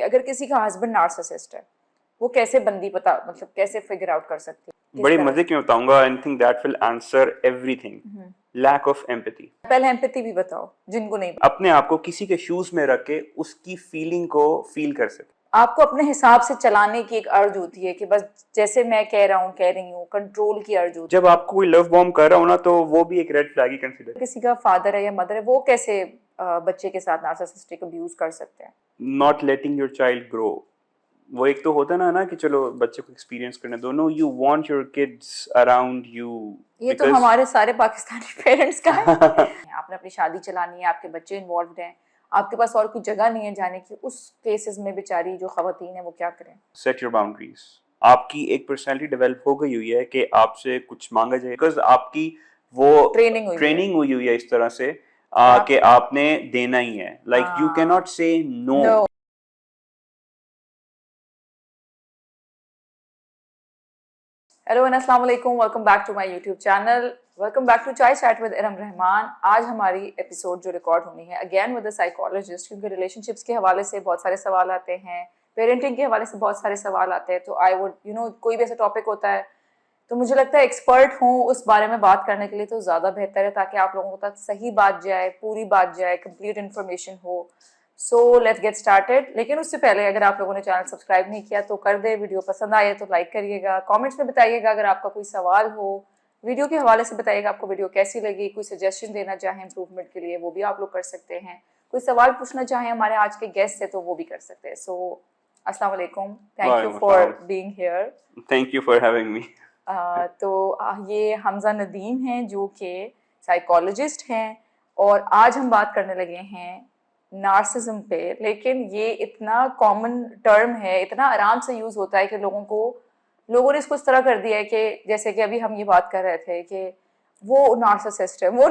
अगर किसी का हस्बैंड नार्सिसिस्ट है, वो कैसे बंदी पता मतलब कैसे फिगर आउट कर सकती है? बड़े मजे की मैं बताऊंगा, anything that will answer everything. Lack of empathy. पहले एम्पैथी भी बताओ जिनको नहीं। अपने आप को किसी के शूज में रख के उसकी फीलिंग को फील कर सके। आपको अपने हिसाब से चलाने की एक अर्ज होती है कि बस जैसे मैं कह रहा हूँ कह रही हूँ, कंट्रोल की अर्ज होती है। जब आपको कोई लव बॉम्ब कर रहा हो ना, तो वो भी एक रेड फ्लैग ही कंसीडर। किसी का फादर है या मदर है, वो कैसे बच्चे के साथ नार्सिसिस्टिक अब्यूज कर सकते हैं? Not letting your child grow. वो एक तो होता ना कि चलो बच्चे को एक्सपीरियंस करने दो। No, you want your kids around you. ये तो हमारे सारे पाकिस्तानी पेरेंट्स का है। आपने अपनी शादी चलानी है, आपके बच्चे इन्वॉल्व हैं, आपके पास और कोई जगह नहीं है जाने की, उस केसेस में बेचारी जो खवातीन है वो क्या करें? Set your boundaries. आपकी एक पर्सनालिटी डेवलप हो गई हुई है कि आपसे कुछ मांगा जाए, बिकॉज आपकी वो ट्रेनिंग हुई हुई है इस तरह से कि आपने देना ही है। Like you can not say no. Hello and अस्सलाम वालेकुम, welcome back to my YouTube channel, welcome back to chai chat with Iram Rahman. आज हमारी एपिसोड जो रिकॉर्ड होनी है अगेन विद अ साइकोलॉजिस्ट, क्योंकि रिलेशनशिप्स के हवाले से बहुत सारे सवाल आते हैं, पेरेंटिंग के हवाले से बहुत सारे सवाल आते हैं। तो आई वुड कोई भी ऐसा टॉपिक होता है तो मुझे लगता है एक्सपर्ट हो उस बारे में बात करने के लिए तो ज़्यादा बेहतर है, ताकि आप लोगों तक सही बात जाए, पूरी बात जाए, कंप्लीट इन्फॉर्मेशन हो। So let's get started. लेकिन उससे पहले अगर आप लोगों ने चैनल सब्सक्राइब नहीं किया तो कर दे, वीडियो पसंद आए तो लाइक करिएगा, कमेंट्स में बताइएगा अगर आपका कोई सवाल हो, वीडियो के हवाले से बताइएगा आपको वीडियो कैसी लगी, कोई सजेशन देना चाहें इंप्रूवमेंट के लिए वो भी आप लोग कर सकते हैं, कोई सवाल पूछना चाहें हमारे आज के गेस्ट से तो वो भी कर सकते हैं। सो अस्सलाम वालेकुम, thank you for being here. Thank you for having me. ये हमजा नदीम हैं जो कि साइकोलॉजिस्ट हैं, और आज हम बात करने लगे हैं नार्सिज्म पे। लेकिन ये इतना कॉमन टर्म है, इतना आराम से यूज होता है कि लोगों ने इसको इस तरह कर दिया है कि जैसे कि अभी हम ये बात कर रहे थे कि वो नार्सिसिस्ट है, वो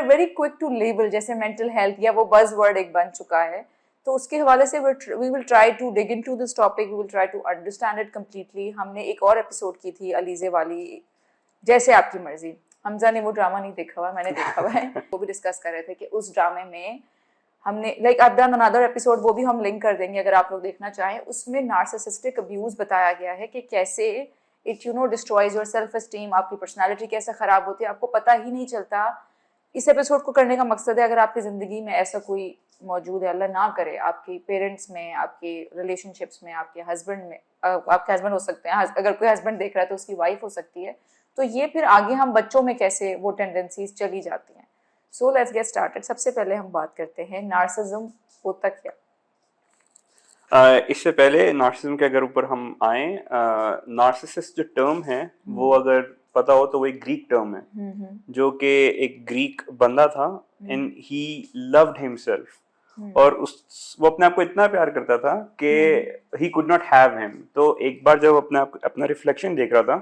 वेरी क्विक टू लेबल, जैसे मेंटल हेल्थ या वो बज वर्ड एक बन चुका है। तो उसके हवाले से we will try to dig into this topic, we will try to understand it completely. हमने एक और एपिसोड की थी अलीजे वाली, जैसे आपकी मर्जी। हमजा ने वो ड्रामा नहीं देखा हुआ, मैंने देखा हुआ है। वो भी डिस्कस कर रहे थे कि उस ड्रामे में हमने like I done another episode, वो भी हम लिंक कर देंगे अगर आप लोग देखना चाहें। उसमें नार्सिसिस्टिक अब्यूज बताया गया है कि कैसे it destroys your self esteem, आपकी पर्सनालिटी कैसे खराब होती है, आपको पता ही नहीं चलता। इस एपिसोड को करने का मकसद है अगर आपकी ज़िंदगी में ऐसा कोई मौजूद है, अल्लाह ना करे, आपके पेरेंट्स में, आपके रिलेशनशिप्स में, आपके हस्बैंड में, आपके हस्बैंड हो सकते हैं, अगर कोई हस्बैंड देख रहा है तो उसकी वाइफ हो सकती है, तो ये फिर आगे हम बच्चों में कैसे वो टेंडेंसीज चली जाती हैं। So let's get started. सबसे पहले हम बात करते हैं नार्सिज्म होता क्या। इससे पहले नार्सिज्म के अगर ऊपर हम आए, नार्सिसिस्ट जो टर्म है वो अगर पता हो तो वो एक ग्रीक टर्म है, जो कि एक ग्रीक बंदा था एंड ही लव्ड हिमसेल्फ। और वो अपने आप को इतना प्यार करता था कि he could not have him. तो एक बार जब अपना रिफ्लेक्शन देख रहा था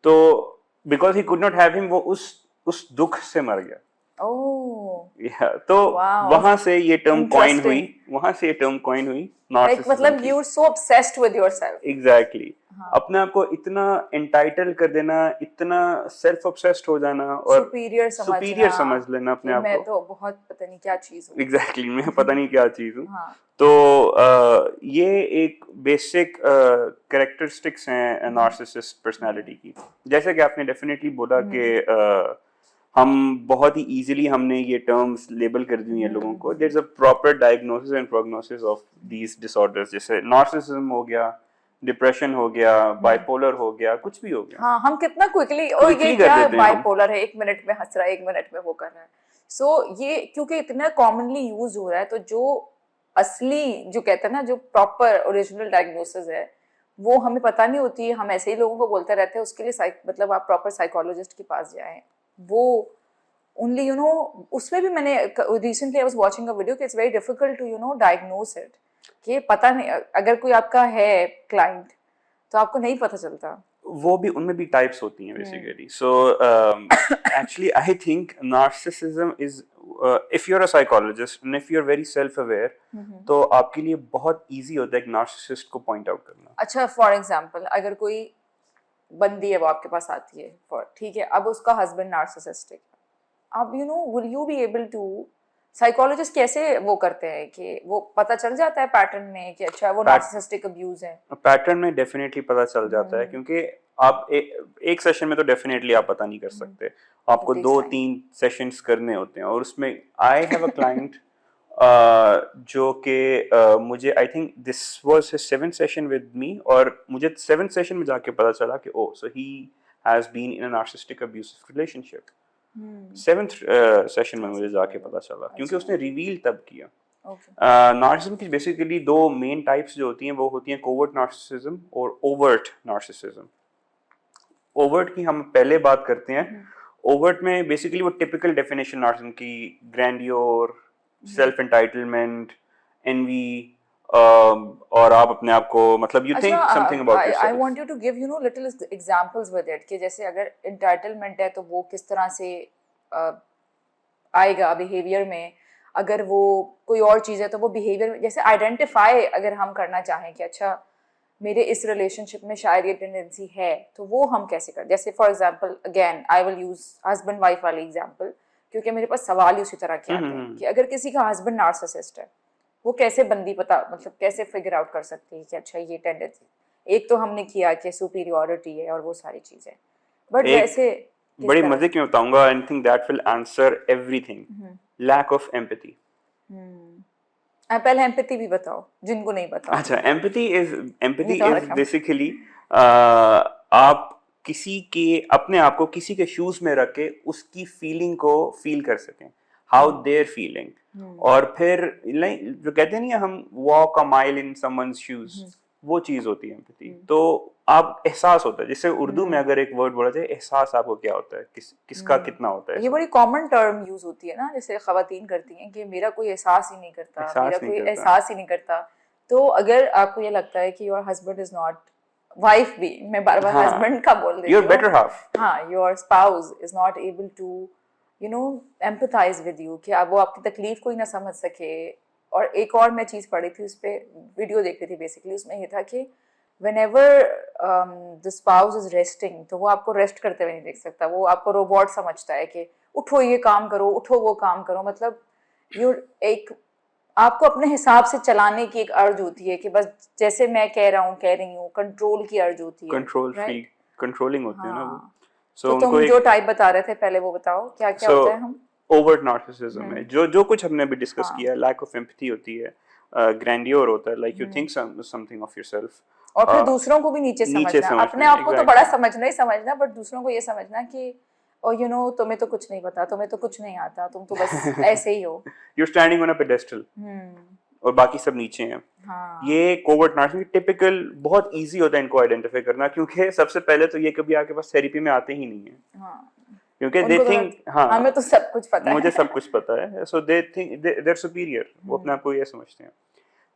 तो because he could not have him वो उस दुख से मर गया। तो वहां से ये टर्म कॉइन हुई नार्सिसिज्म। मतलब you are so obsessed with yourself. Exactly. अपने आप को इतना एंटाइटल कर देना, इतना सेल्फ ऑब्सेस्ड हो जाना और सुपीरियर समझ लेना अपने आप को। मैं तो बहुत पता नहीं क्या चीज हूँ। एग्जैक्टली, मैं पता नहीं क्या चीज हूँ। तो ये एक बेसिक कैरेक्टरिस्टिक्स हैं नार्सिसिस्ट पर्सनालिटी की। जैसे कि आपने डेफिनेटली बोला कि हम बहुत ही इजीली हमने ये टर्म्स लेबल कर दी हैं लोगों को। There is a proper diagnosis and prognosis of these disorders, जैसे नार्सिसिज्म हो गया, डिप्रेशन हो गया, बाइपोलर हो गया, कुछ भी हो गया। हाँ, हम कितना क्विकली और ये क्या बाइपोलर है, 1 मिनट में हंस रहा है, 1 मिनट में वो कर रहा है। सो ये क्योंकि इतना कॉमनली यूज हो रहा है, तो जो असली जो कहते हैं ना, जो प्रॉपर ओरिजिनल डायग्नोसिस है वो हमें पता नहीं होती है। हम ऐसे ही लोगों को बोलते रहते हैं। उसके लिए मतलब आप प्रॉपर साइकोलॉजिस्ट के पास जाएं। वो ओनली उसमें भी मैंने recently I was watching a video कि it's very difficult to diagnose it, कि पता नहीं अगर कोई आपका है क्लाइंट तो आपको नहीं पता चलता। वो भी उनमें भी टाइप्स होती हैं basically. So actually I think narcissism is, if you are a psychologist and if you are very self aware, तो आपके लिए बहुत इजी होता है एक नार्सिसिस्ट को पॉइंट आउट करना। अच्छा, फॉर एग्जांपल अगर कोई बंदी है वो आपके पास आती है, ठीक है, अब उसका हस्बैंड नार्सिसिस्टिक, अब will you be able to psychologist कैसे वो करते हैं कि वो पता चल जाता है पैटर्न में कि अच्छा वो नार्सिसिस्टिक अब्यूज है? पैटर्न में डेफिनेटली पता चल जाता है, क्योंकि आप एक सेशन में तो डेफिनेटली आप पता नहीं कर सकते, आपको It takes 2-3 सेशंस करने होते हैं। और उसमें आई हैव अ क्लाइंट जो कि मुझे I think this was his 7th session with me, और मुझे 7th सेशन में जाके पता चला कि oh so he has been in a narcissistic abusive relationship. 7th session में मुझे जाके पता चला, क्योंकि उसने रिवील तब किया। नार्सिसिज्म की बेसिकली 2 मेन टाइप्स जो होती हैं वो होती हैं कोवर्ट नार्सिसिज्म और ओवर्ट नार्सिसिज्म। ओवर्ट की हम पहले बात करते हैं। ओवर्ट में बेसिकली वो टिपिकल डेफिनेशन नार्सिसिज्म की ग्रैंडियोर, सेल्फ एंटाइटलमेंट, एनवी, और आप अपने आप को मतलब you think something about I yourself. Want you to give little examples with it कि जैसे अगर एंटाइटलमेंट है तो वो किस तरह से आएगा बिहेवियर में, अगर वो कोई और चीज़ है तो वो बिहेवियर में, जैसे आइडेंटिफाई अगर हम करना चाहें कि अच्छा मेरे इस रिलेशनशिप में शायद ये टेंडेंसी है, तो वो हम कैसे करें? जैसे for example again I will use husband wife वाली एग्जांपल, क्योंकि मेरे पास सवाल ही उसी तरह के आते हैं कि अगर किसी का हस्बैंड नार्सिसिस्ट है, वो कैसे बंदी पता मतलब कैसे फिगर आउट कर सकती है कि अच्छा ये टेंडेंसी, एक तो हमने किया कि सुपीरियॉरिटी है और वो सारी चीज़ें, बट वैसे बड़ी मजे की मैं बताऊंगा, I think that will answer everything. Lack of empathy. पहले एम्पैथी भी बताओ जिनको नहीं पता। अच्छा, एम्पैथी इज रखा। बेसिकली आप किसी के अपने आप को किसी के शूज में रख के उसकी फीलिंग को फील कर सकें, हाउ देयर फीलिंग, और फिर जो कहते हैं नहीं हम walk a mile in someone's shoes, वो चीज होती है एम्पैथी। तो आप एहसास होता है, जैसे उर्दू में अगर एक वर्ड बोला जाए एहसास, आपको क्या होता है, किसका कितना होता है? ये बड़ी कॉमन टर्म यूज होती है ना, जैसे खवातीन करती हैं कि मेरा कोई एहसास ही नहीं करता, मेरा कोई एहसास ही नहीं करता। तो अगर आपको ये लगता है कि your husband is not, wife भी, मैं बार बार हस्बैंड का बोल देती हूँ, योर बेटर हाफ, हाँ, your spouse is not able to empathize with you, कि वो आपकी तकलीफ को ही ना समझ सके। और एक और मैं चीज़ पढ़ी थी, उस पर वीडियो देख रही थी, बेसिकली उसमें ये था कि whenever the spouse is resting, तो वो आपको रेस्ट करते हुए नहीं देख सकता, वो आपको रोबोट समझता है कि उठो ये काम करो, उठो वो काम करो, मतलब एक आपको अपने हिसाब से चलाने की एक अर्ज होती है कि बस जैसे मैं कह रहा हूँ कह रही हूँ, कंट्रोल की अर्ज होती है, कंट्रोल फ्रीक, कंट्रोलिंग होते हैं ना वो। तो तुम जो टाइप बता रहे थे पहले वो बताओ क्या क्या होता है? हम ओवर्ट नार्सिसिज्म में जो कुछ हमने अभी डिस्कस किया, लैक ऑफ एम्पैथी होती है, ग्रैंडियोर होता है, like you think something of yourself, और फिर दूसरों को भी नीचे समझना, अपने आप को तो बड़ा समझना ही समझना, बट दूसरों को ये समझना कि ओ तुम्हें तो कुछ नहीं पता, तुम्हें तो कुछ नहीं आता, तुम तो बस ऐसे ही हो, you're standing on a pedestal और बाकी सब नीचे हैं। ये कोवर्ट नार्सिसिज्म टिपिकल, बहुत इजी होता है इनको आइडेंटिफाई करना, क्योंकि सबसे पहले तो ये कभी आपके पास थेरेपी में आते ही नहीं है, क्योंकि दे थिंक हमें तो सब कुछ पता है, मुझे सब कुछ पता है, so they think they are superior, वो अपने आप को ये समझते हैं।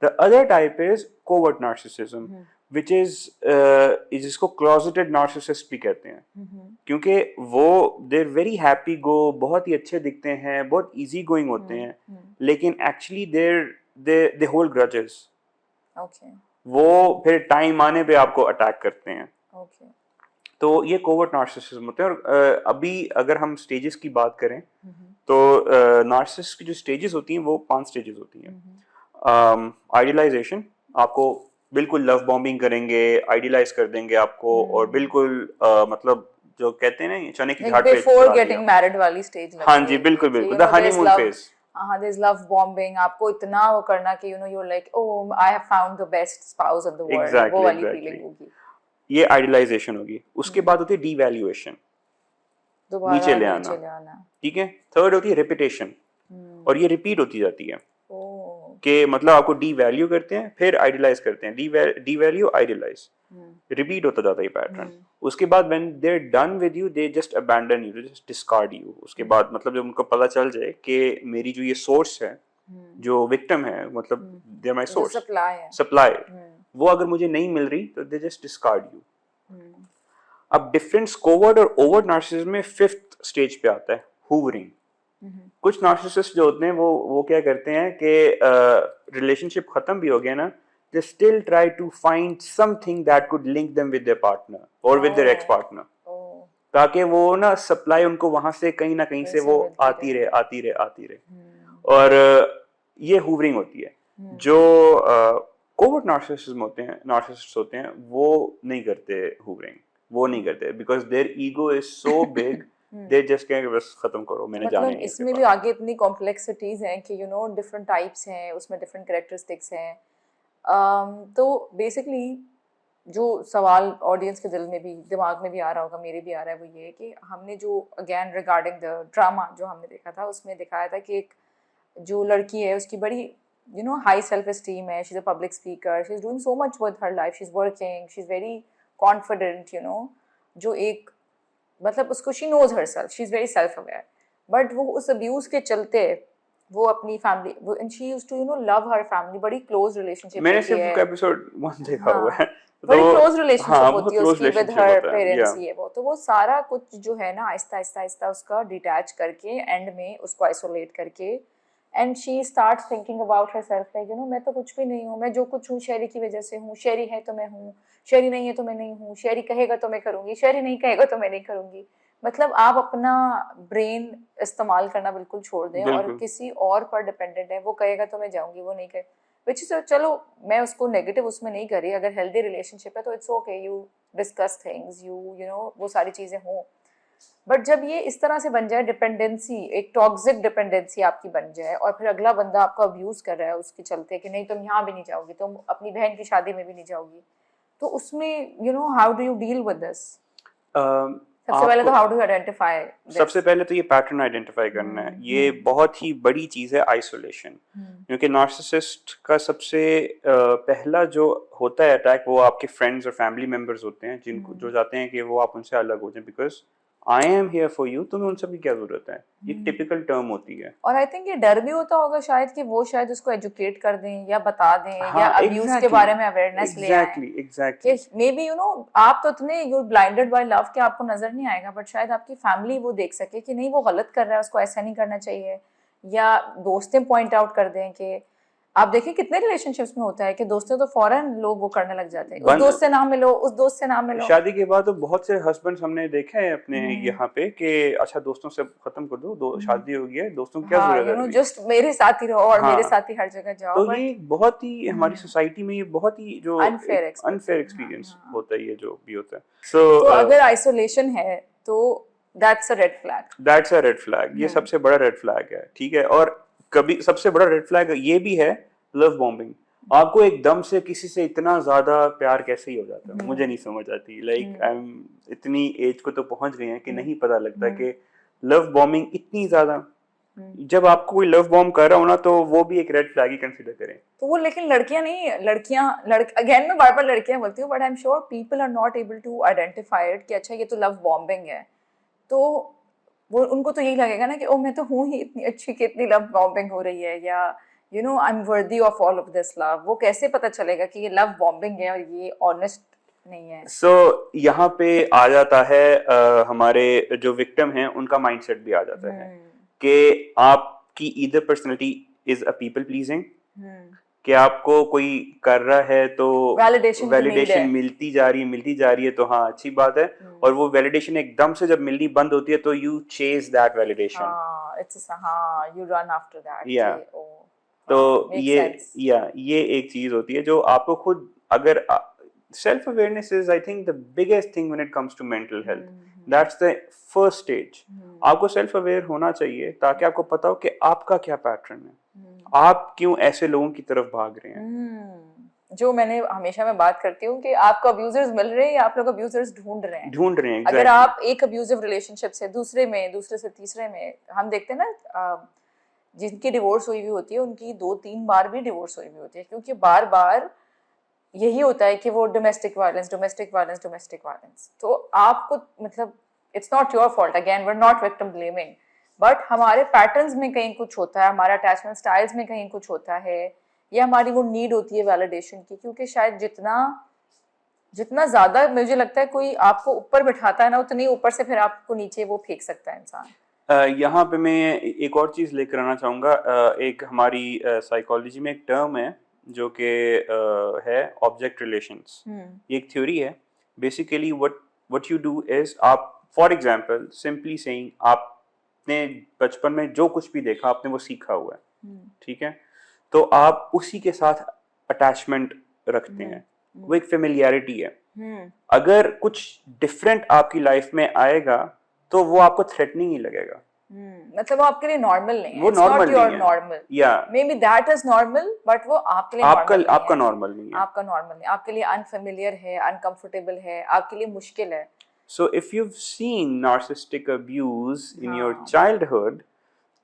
The other type is covert narcissism, which is जिसको closeted narcissist भी कहते हैं, क्योंकि वो they're very happy go, बहुत ही अच्छे दिखते हैं, बहुत easy going होते हैं, लेकिन actually they hold grudges। वो फिर टाइम आने पे आपको अटैक करते हैं। तो ये कोवर्ट नार्सिसिज्म होते हैं। और अभी अगर हम स्टेजेस की बात करें तो नार्सिसिस्ट की जो स्टेजेस होती हैं वो 5 स्टेजेस होती हैं। आइडियलाइजेशन, आपको बिल्कुल लव बॉम्बिंग करेंगे, आइडियलाइज कर देंगे आपको, और बिल्कुल मतलब जो कहते हैं ना चने की झाड़ पे बिफोर गेटिंग मैरिड वाली स्टेज, हाँ जी बिल्कुल बिल्कुल, the honeymoon phase. there is love bombing, आपको इतना वो करना कि you're like, oh I have found the best spouse in the world, वो वाली फीलिंग होगी। ये आइडियलाइजेशन होगी। उसके बाद होती है डीवैल्यूएशन, नीचे ले आना, ठीक है। थर्ड होती है रिपीटेशन, और ये रिपीट होती जाती है कि मतलब आपको डीवैल्यू करते हैं फिर आइडियलाइज करते हैं, डीवैल्यू आइडियलाइज, रिपीट होता जाता है पैटर्न। उसके बाद when they are done with you they just abandon you, they just discard you. उसके बाद मतलब जब उनको पता चल जाए कि मेरी जो ये सोर्स है, जो विक्टिम है, मतलब they are my source, supply, वो अगर मुझे नहीं मिल रही तो दे जस्ट डिस्कार्ड यू। अब डिफरेंस कोवर्ट और ओवर्ट नार्सिसिज्म में 5th स्टेज पे आता है, हूवरिंग। कुछ नार्सिसिस्ट जो होते हैं वो क्या करते हैं कि रिलेशनशिप खत्म भी हो गया ना, they still try to find something that could link them with their partner or with their ex partner, ताकि वो ना सप्लाई उनको वहां से कहीं ना कहीं से वो आती रहे। और ये हूवरिंग होती है। जो कोवर्ट नार्सिसिस्ट होते हैं वो नहीं करते हूवरिंग, वो नहीं करते because their ego is so big, they just कहेंगे बस खत्म करो, मैंने जाना मतलब ही इसमें भी आगे इतनी कॉम्प्लेक्सिटीज हैं कि डिफरेंट टाइप्स हैं, उसमें डिफरेंट कैरेक्टरिस्टिक्स हैं। तो बेसिकली जो सवाल ऑडियंस के दिल में भी, दिमाग में भी आ रहा होगा, मेरे भी आ रहा है, वो ये कि हमने जो अगेन रिगार्डिंग द ड्रामा जो हमने देखा था, उसमें दिखाया था कि एक जो लड़की है उसकी बड़ी हाई सेल्फ एस्टीम है, she is a public speaker, she is doing so much with her life, she is working, she is very confident, जो एक मतलब उसको she knows her self, she is very self aware, but वो उस abuse के चलते वो अपनी फैमिली, वो and she used to love her family, बड़ी क्लोज रिलेशनशिप मैंने होती है। सिर्फ एपिसोड 1 देखा हुआ है, बड़ी तो क्लोज रिलेशनशिप हाँ होती बहुत है क्लोज उसकी विद रिलेशनशिप हर होता है, पेरेंट्स, ये वो, तो वो सारा कुछ जो है ना आहिस्ता आहिस्ता आहिस्ता उसका डिटैच करके एंड में उसको आइसोलेट करके, and she start thinking about her self like मैं तो कुछ भी नहीं हूँ, मैं जो कुछ हूँ शेरी की वजह से हूँ, शेरी है तो मैं हूँ, शेरी नहीं है तो मैं नहीं हूँ, शेरी कहेगा तो मैं करूँगी, शेरी नहीं कहेगा तो मैं नहीं करूँगी। मतलब आप अपना ब्रेन इस्तेमाल करना बिल्कुल छोड़ दें और बिल्कुल किसी और पर डिपेंडेंट है, वो कहेगा तो मैं जाऊँगी, वो नहीं कहे, विच इज चलो मैं उसको नेगेटिव उसमें नहीं करी, अगर हेल्दी रिलेशनशिप है तो it's okay, you discuss things, वो सारी चीज़ें हों, बट जब ये इस तरह से बन जाए डिपेंडेंसी, एक टॉक्सिक डिपेंडेंसी आपकी बन जाए, और फिर अगला बंदा आपको अब्यूज़ कर रहा है उसके चलते कि नहीं तुम यहाँ भी नहीं जाओगी, तुम अपनी बहन की शादी में भी नहीं जाओगी, तो उसमें how do you deal with this? सबसे पहले तो how do you identify this? सबसे पहले तो ये पैटर्न आइडेंटिफाई करना है, ये बहुत ही बड़ी चीज़ है आइसोलेशन, क्योंकि नार्सिसिस्ट का सबसे पहला जो होता है अटैक, वो आपके फ्रेंड्स और फैमिली मेंबर्स होते हैं, जिनको जो चाहते हैं कि वो आप उनसे अलग हो जाएं, because I am here for you, तुम्हें उन सब की क्या जरूरत है, ये टिपिकल टर्म होती है। और आई थिंक ये डर भी होता होगा शायद कि वो शायद उसको एजुकेट कर दें या बता दें, या हाँ अब्यूज के बारे में अवेयरनेस ले आए, एग्जैक्टली कि मे बी आप तो इतने यू ब्लाइंडेड बाय लव कि आपको नजर नहीं आएगा, बट शायद आपकी फैमिली वो देख सके कि नहीं वो गलत कर रहा है, उसको ऐसा नहीं करना चाहिए, या दोस्तें पॉइंट आउट कर दें कि आप देखिए कितने रिलेशनशिप्स में होता है कि दोस्तों तो फौरन लोग वो करने लग जाते हैं, उस दोस्त से ना मिलो, उस दोस्त से ना मिलो। शादी के बाद तो बहुत से हस्बैंड्स हमने देखे हैं अपने यहाँ पे कि अच्छा दोस्तों से खत्म कर दो, शादी हो गई है, दोस्तों की क्या हाँ, जरूरत है, जस्ट मेरे साथ ही रहो और मेरे हाँ, साथ ही हर जगह जाओ, तो बट ये बहुत ही हमारी सोसाइटी में ये बहुत ही जो अनफेयर एक्सपीरियंस होता है, ये जो भी होता है। तो अगर आइसोलेशन है तो दैट्स अ रेड फ्लैग। ये सबसे बड़ा रेड फ्लैग है, ठीक है। और कभी सबसे बड़ा रेड फ्लैग ये भी है लव बॉम्बिंग। आपको एकदम से किसी से इतना ज्यादा प्यार कैसे ही हो जाता है, मुझे नहीं समझ आती। लाइक आई एम इतनी एज को तो पहुंच गए हैं कि नहीं पता लगता कि लव बॉम्बिंग इतनी ज्यादा, जब आपको कोई लव बॉम्ब कर रहा हो ना, तो वो भी एक रेड फ्लैग ही कंसीडर करें। तो वो लेकिन लड़कियां नहीं, अगेन मैं बार बार लड़कियां बोलती हूँ, but I am sure people are not able to identify it कि अच्छा ये तो लव बॉम्बिंग है, तो वो उनको तो यही लगेगा ना कि ओ मैं तो हूँ ही इतनी अच्छी कि इतनी लव बॉम्बिंग हो रही है, या I am worthy of all of this love. वो कैसे पता चलेगा कि ये लव बॉम्बिंग है और ये ऑनेस्ट नहीं है? यहाँ पे आ जाता है हमारे जो विक्टिम हैं उनका माइंडसेट भी आ जाता है कि आपकी either personality is a people pleasing, कि आपको कोई कर रहा है तो वैलिडेशन मिलती जा रही है तो हाँ अच्छी बात है, और वो वैलिडेशन एकदम से जब मिलनी बंद होती है तो you chase that validation, you run after that. या तो ये एक चीज होती है जो आपको खुद, अगर self awareness is I think the biggest thing when it comes to mental health, that's the first stage. आपको सेल्फ अवेयर होना चाहिए ताकि आपको पता हो कि आपका क्या पैटर्न है, आप क्यों ऐसे लोगों की तरफ भाग रहे हैं। जो मैंने हमेशा मैं बात करती हूँ कि आपको अब्यूजर्स मिल रहे हैं या आप लोग अब्यूजर्स ढूंढ रहे हैं। exactly. अगर आप एक अब्यूजिव रिलेशनशिप से दूसरे से तीसरे में, हम देखते हैं ना जिनकी डिवोर्स हुई हुई होती है उनकी 2-3 बार भी डिवोर्स हुई हुई होती है, क्योंकि बार बार यही होता है कि वो डोमेस्टिक वायलेंस। तो आपको मतलब it's not your fault, again we are not victim blaming, but हमारे पैटर्न्स में कहीं कुछ होता है, हमारा अटैचमेंट स्टाइल्स में कहीं कुछ होता है, या हमारी वो नीड होती है वैलिडेशन की, क्योंकि शायद जितना ज्यादा मुझे लगता है कोई आपको ऊपर बिठाता है ना, उतनी ऊपर से फिर आपको नीचे वो फेंक सकता है इंसान। यहाँ पे मैं एक और चीज लेकर आना चाहूंगा। एक हमारी साइकोलॉजी में एक टर्म है जो कि है ऑब्जेक्ट रिलेशंस। ये एक थ्योरी है। Basically what you do is, आप फॉर एग्जांपल सिंपली सेइंग, आपने बचपन में जो कुछ भी देखा आपने वो सीखा हुआ है, ठीक है, तो आप उसी के साथ अटैचमेंट रखते हैं, वो एक फेमिलियरिटी है। अगर कुछ डिफरेंट आपकी लाइफ में आएगा तो वो आपको थ्रेटनिंग ही लगेगा। मतलब वो आपके लिए नॉर्मल नहीं है, वो इट्स नॉट नॉर्मल योर नहीं है, नॉर्मल, या may be that is normal, but वो आपके लिए आपका नॉर्मल नहीं आपका है, नॉर्मल नहीं है, आपका नॉर्मल नहीं, आपके लिए अनफेमिलियर है, अनकंफर्टेबल है, आपके लिए मुश्किल है। So if you've seen narcissistic abuse in your हाँ, childhood,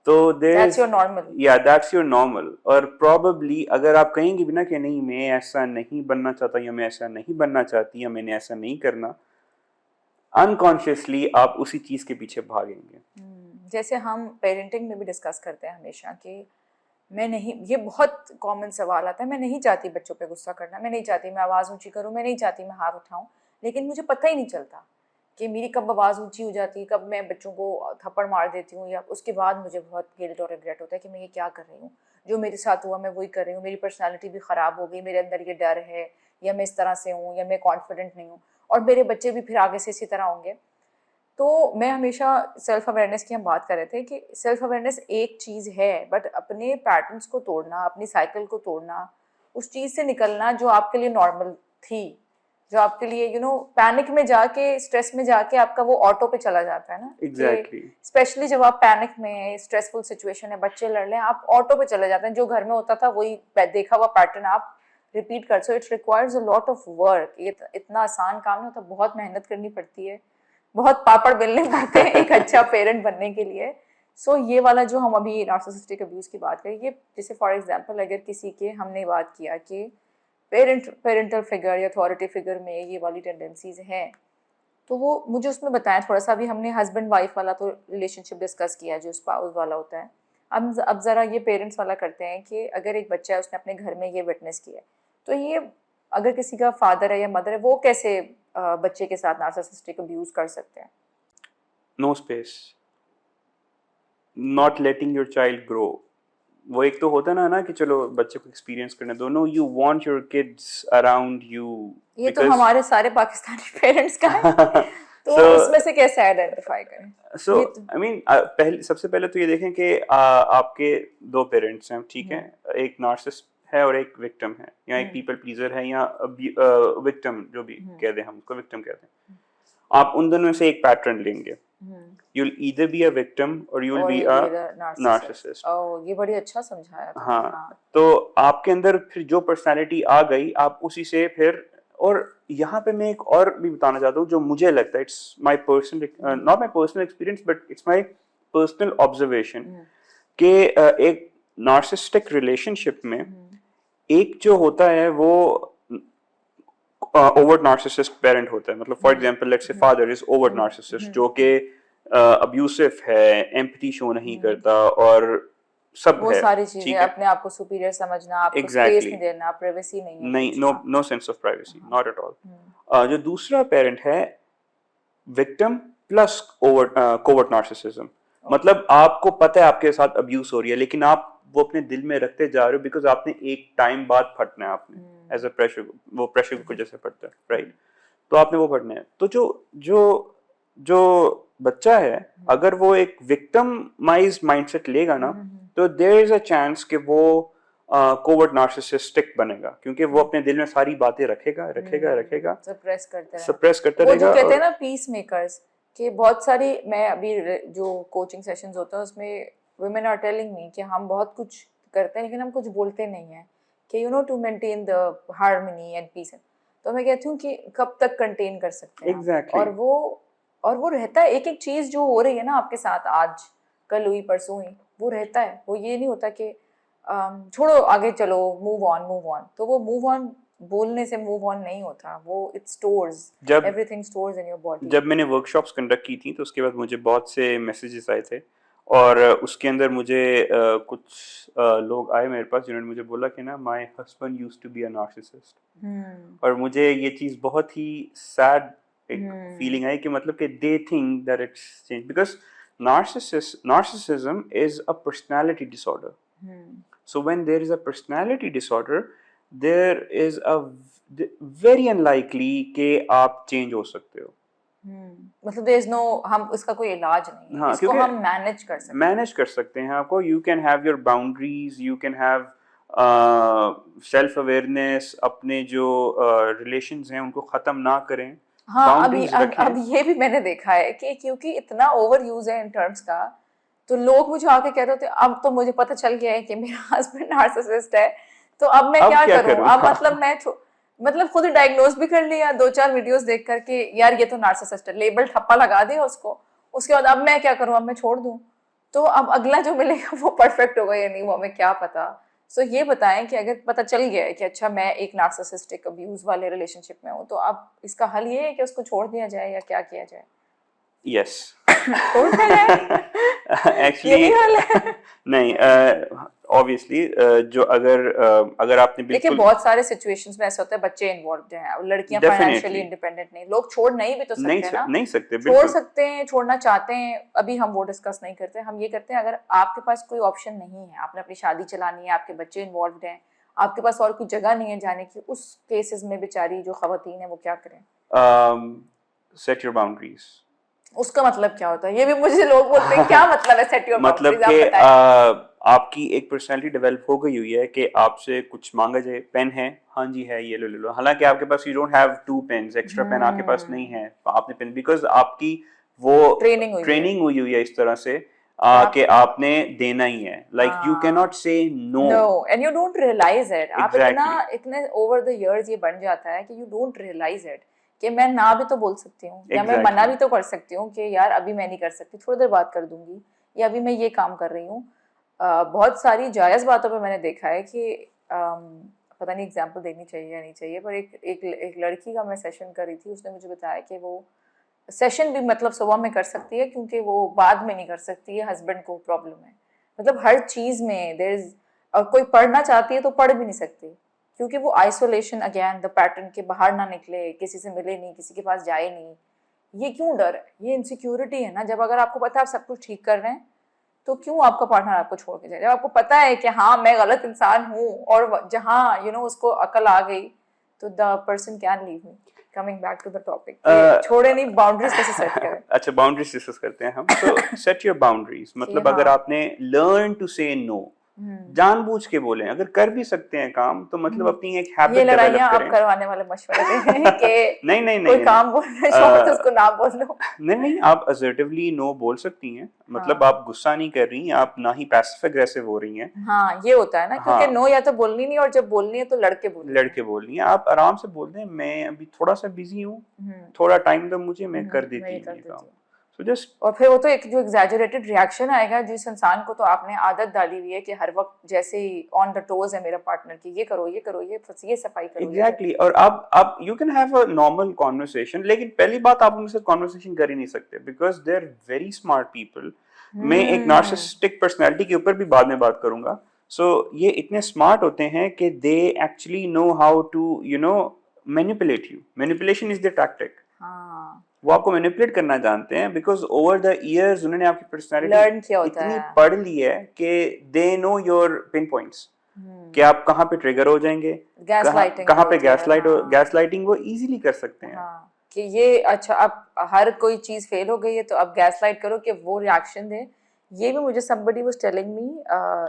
तो there that's is, your normal. yeah, that's your normal। और probably अगर आप कहेंगे भी ना कि नहीं मैं ऐसा नहीं बनना चाहता या मैं ऐसा नहीं बनना चाहती या मैंने ऐसा नहीं करना, अनकॉन्शियसली आप उसी चीज के पीछे भागेंगे। जैसे हम पेरेंटिंग में भी डिस्कस करते हैं हमेशा कि मैं नहीं, ये बहुत कॉमन सवाल आता है, मैं नहीं चाहती बच्चों पे गुस्सा करना, मैं नहीं चाहती मैं आवाज़ ऊंची करूं, मैं नहीं चाहती मैं हाथ उठाऊं, लेकिन मुझे पता ही नहीं चलता कि मेरी कब आवाज़ ऊंची हो जाती है, कब मैं बच्चों को थप्पड़ मार देती हूँ, या उसके बाद मुझे बहुत गिल्ट और रिग्रेट होता है कि मैं ये क्या कर रही हूँ, जो मेरे साथ हुआ मैं वही कर रही हूँ, मेरी पर्सनैलिटी भी ख़राब हो गई, मेरे अंदर ये डर है, या मैं इस तरह से हूँ, या मैं कॉन्फिडेंट नहीं हूँ, और मेरे बच्चे भी फिर आगे से इसी तरह होंगे। तो मैं हमेशा सेल्फ अवेयरनेस की हम बात कर रहे थे कि सेल्फ अवेयरनेस एक चीज़ है, बट अपने पैटर्न्स को तोड़ना, अपनी साइकिल को तोड़ना, उस चीज़ से निकलना जो आपके लिए नॉर्मल थी, जो आपके लिए पैनिक में जाके, स्ट्रेस में जाके आपका वो ऑटो पे चला जाता है ना, एग्जैक्टली। स्पेशली जब आप पैनिक में, स्ट्रेसफुल सिचुएशन है, बच्चे लड़ रहे हैं, आप ऑटो पे चले जाते हैं, जो घर में होता था वही देखा हुआ पैटर्न आप रिपीट कर। So it requires a lot of work, ये इतना आसान काम नहीं होता, बहुत मेहनत करनी पड़ती है, बहुत पापड़ बेलने पड़ते हैं एक अच्छा पेरेंट बनने के लिए। सो ये वाला जो हम अभी नार्सिसिस्टिक अब्यूज़ की बात करें, ये जैसे फॉर एग्जांपल अगर किसी के, हमने बात किया कि पेरेंटल फिगर या अथॉरिटी फिगर में ये वाली टेंडेंसीज हैं, तो वो मुझे उसमें बताया थोड़ा सा। अभी हमने हस्बैंड वाइफ वाला तो रिलेशनशिप डिस्कस किया जो स्पाउस वाला होता है, अब ज़रा ये पेरेंट्स वाला करते हैं कि अगर एक बच्चा है उसने अपने घर में ये विटनेस किया है, तो ये अगर किसी का फादर है या मदर है, वो कैसे बच्चे के साथ नार्सिसिस्टिक अब्यूज़ कर सकते हैं? No space, not letting your child grow. वो एक तो होता ना कि चलो बच्चे को एक्सपीरियंस करने दो, no you want your kids around you, ये तो हमारे सारे पाकिस्तानी पेरेंट्स का है। तो उसमें से कैसे आइडेंटिफाई करें? सो ये तो आई मीन पहले, सबसे पहले तो ये देखें कि आपके दो पेरेंट्स हैं, ठीक है, एक नार्सिसिस्ट है और एक विक्टिम है, या एक पीपल प्लीजर है, या विक्टिम, जो भी कह दें, हम उसको विक्टिम कहते हैं। आप उन दोनों में से एक पैटर्न लेंगे, you'll either be a victim or you'll और be ये a भी narcissist। ओह, ये बड़ी अच्छा समझाया तुमने। हाँ, हाँ। तो आपके अंदर फिर जो पर्सनालिटी आ गई, आप उसी से फिर, और यहाँ पे मैं एक और भी बताना चाहता हूँ जो मुझे लगता है, it's my personal, not my personal experience but it's my personal observation, कि एक नार्सिसिस्टिक रिलेशनशिप में एक जो होता है वो ओवर्ट नार्सिसिस्ट पेरेंट होता है। मतलब for example let's say father is overt narcissist, जो कि अब्यूसिव है, एम्पैथी शो नहीं करता और सब वो है, सारी चीजें, ठीक है, अपने आप को सुपीरियर समझना, आपको स्पेस एग्जैक्टली, नहीं देना, प्राइवेसी नहीं है नहीं, कुछ। नो हाँ। No sense of privacy, not at all. जो दूसरा पेरेंट है, विक्टिम प्लस कोवर्ट नार्सिसिज्म, मतलब आपको पता है आपके साथ अब्यूज हो रही है, लेकिन आप वो अपने दिल में रखते जा रहे हो, बिकॉज आपने एक टाइम बाद फटना है, आपने एज अ प्रेशर, वो प्रेशर कुकर जैसे फटता है, राइट, तो आपने वो फटना है। तो जो जो जो बच्चा है, अगर वो एक विक्टिमाइज्ड माइंडसेट लेगा ना, तो देयर इज अ चांस कि वो कोवर्ट नार्सिसिस्टिक बनेगा, क्योंकि वो अपने दिल में सारी बातें रखेगा रखेगा रखेगा, सप्रेस करते रहेगा। सप्रेस करता वो जो रहेगा। कहते हैं और ना पीस मेकर्स, कि बहुत सारी, मैं अभी जो कोचिंग सेशंस होता है उसमें वुमेन आर टेलिंग मी कि हम बहुत कुछ करते हैं लेकिन हम कुछ बोलते नहीं हैं, कि to maintain the harmony and peace. तो मैं कहती हूँ कि कब तक कंटेन कर सकते हैं आप? एग्जैक्टली, और वो रहता है, एक एक चीज़ जो हो रही है ना आपके साथ, आज कल हुई परसों हुई, वो रहता है। वो ये नहीं होता कि छोड़ो आगे चलो, मूव ऑन मूव ऑन। तो वो मूव ऑन बोलने से मूव ऑन नहीं होता, वो it stores, everything stores in your body. जब मैंने वर्कशॉप्स कंडक्ट की थी तो उसके बाद मुझे बहुत से मैसेजेस आए थे, और उसके अंदर मुझे कुछ लोग आए मेरे पास जिन्होंने मुझे बोला कि ना my husband used to be a narcissist. और मुझे ये चीज़ बहुत ही सैड एक फीलिंग आई कि मतलब कि they think that it's change, because narcissism is a personality disorder. So when there is a personality disorder, there is a very unlikely कि आप चेंज हो सकते हो, मतलब देयर इज नो, हम इसका कोई इलाज नहीं है, हाँ, इसको क्योंकि हम मैनेज कर सकते हैं। मैनेज कर सकते हैं आपको, you can have your boundaries, you can have self awareness, अपने जो रिलेशंस हैं उनको खत्म ना करें, हाँ, बाउंड्रीज रखें। अब ये भी मैंने देखा है कि क्योंकि इतना ओवर यूज है इन टर्म्स का, तो लोग मुझे आके कहते होते अब तो मुझे पता चल गया है कि मेरा हस्बैंड नार्सिसिस्ट है, तो अब मैं अब क्या क्या करूं? करूं? अब मतलब मैं मतलब खुद ही डायग्नोज भी कर लिया, 2-4 वीडियोस देख करके, यार ये तो नार्सिसिस्ट है, लेबल ठप्पा लगा दिया उसको। उसके बाद अब मैं क्या करूं? अब मैं छोड़ दूं? तो अब अगला जो मिलेगा वो परफेक्ट होगा या नहीं, वो हमें क्या पता। सो ये बताएं कि अगर पता चल गया है कि अच्छा मैं एक नार्सिसिस्टिक अब्यूज वाले रिलेशनशिप में हूँ, तो अब इसका हल ये है कि उसको छोड़ दिया जाए या क्या किया जाए? यस। छोड़ दिया जाए, एक्चुअली यही हल है। नहीं, ऑब्वियसली जो अगर आपने देखिए बिल्कुल बहुत सारे सिचुएशंस में ऐसा होता है, बच्चे इन्वॉल्व हैं, अब लड़कियां फाइनेंशियली डेफिनेटली इंडिपेंडेंट नहीं, लोग छोड़ नहीं भी तो सकते हैं ना, नहीं सकते, छोड़ बिल्कुल सकते हैं, छोड़ना चाहते हैं, अभी हम वो डिस्कस नहीं करते। हम ये करते हैं अगर आपके पास कोई ऑप्शन नहीं है, आपने अपनी शादी चलानी है, आपके बच्चे इन्वॉल्व हैं, आपके पास और कोई जगह नहीं है जाने की, उस केसेस में बेचारी जो खवातीन है वो क्या करें? Set your boundaries. उसका मतलब क्या होता है? ये भी मुझे लोग बोलते हैं, क्या मतलब है सेट योर मतलब बाउंड्रीज, आप कि बताएं। आपकी एक पर्सनालिटी डेवलप हो गई हुई है कि आपसे कुछ मांगा जाए, पेन है, हाँ जी है, ये ले लो, हालांकि आपके पास you don't have 2 pens, extra pen आपके पास नहीं है, आपने पेन बिकॉज आपकी वो ट्रेनिंग हुई हुई है इस तरह से कि आपने देना ही है, like you can not say no. No, and you don't realize it. आप एग्जैक्टली इतने ओवर द इयर्स ये बन जाता है कि यू डोंट रियलाइज इट कि मैं ना भी तो बोल सकती हूँ, या मैं मना भी तो कर सकती हूँ कि यार अभी मैं नहीं कर सकती, थोड़ी देर बात कर दूंगी, या अभी मैं ये काम कर रही हूँ। बहुत सारी जायज़ बातों पे मैंने देखा है कि पता नहीं एग्जाम्पल देनी चाहिए या नहीं चाहिए, पर एक लड़की का मैं सेशन कर रही थी, उसने मुझे बताया कि वो सेशन भी मतलब सुबह में कर सकती है क्योंकि वो बाद में नहीं कर सकती है, हस्बैंड को प्रॉब्लम है। मतलब हर चीज़ में देयर इज, और कोई पढ़ना चाहती है तो पढ़ भी नहीं सकती क्योंकि वो आइसोलेशन, अगेन द पैटर्न के बाहर ना निकले, किसी से मिले नहीं, किसी के पास जाए नहीं। ये क्यों डर है? ये इनसिक्योरिटी है ना। जब अगर आपको पता है आप सब कुछ ठीक कर रहे हैं, तो क्यों आपका पार्टनर आपको छोड़ के जाए? जब आपको पता है कि हाँ मैं गलत इंसान हूँ, और जहाँ उसको अकल आ गई, तो the person can leave me. Coming back to the topic, छोड़े नहीं, बाउंड्रीज कैसे सेट करें? अच्छा, बाउंड्रीज डिस्कस करते हैं हम। तो सेट योर बाउंड्रीज मतलब अगर आपने लर्न टू से नो, जानबूझ के बोलें, अगर कर भी सकते हैं काम तो मतलब अपनी एक ये हैबिट डेवलप लड़ाइयाँ आप करें। करवाने वाले मशवरे दे रहे हैं कि नहीं नहीं कोई नहीं काम बोलना छोड़ तो उसको ना बोलो। नहीं, आप असर्टिवली नो बोल सकती हैं, मतलब आप गुस्सा नहीं कर रही, आप ना ही पैसिव अग्रेसिव हो रही हैं। हाँ, ये होता है ना, क्योंकि नो या तो बोलनी नहीं, और जब बोलनी है तो लड़के बोलनी है। लड़के बोल रही हैं, आप आराम से बोल दें, मैं अभी थोड़ा सा बिजी हूँ, थोड़ा टाइम दो मुझे, मैं कर देती हूँ ये काम। सो जस्ट, और फिर वो तो एक जो एग्जैजरेटेड रिएक्शन आएगा जिस इंसान को, तो आपने आदत डाली हुई है कि हर वक्त जैसे ही ऑन द टोज है मेरा पार्टनर की, ये करो ये करो, ये सफाई करो, एग्जैक्टली। और आप you can have a normal conversation, लेकिन पहली बात आप उनसे कॉन्वर्सेशन कर ही नहीं सकते because they are very smart people. मैं एक नार्सिसिस्टिक पर्सनैलिटी के ऊपर भी बाद में बात करूंगा। सो ये इतने स्मार्ट होते हैं कि they actually know how to manipulate you. Manipulation is the tactic. हाँ, वो आपको मैनिपुलेट करना जानते हैं बिकॉज ओवर द इयर्स उन्होंने आपकी लर्न पर्सनैलिटी किया होता इतनी है। पढ़ ली है कि they know your pin points, कि आप कहाँ पे ट्रिगर हो जाएंगे, गैसलाइटिंग कहाँ पे होती है, हाँ। गैस लाइटिंग वो इजीली कर सकते हैं। हाँ, कि ये अच्छा, अब हर कोई चीज फेल हो गई है तो अब गैसलाइट करो कि वो रिएक्शन दे। ये भी मुझे somebody was telling me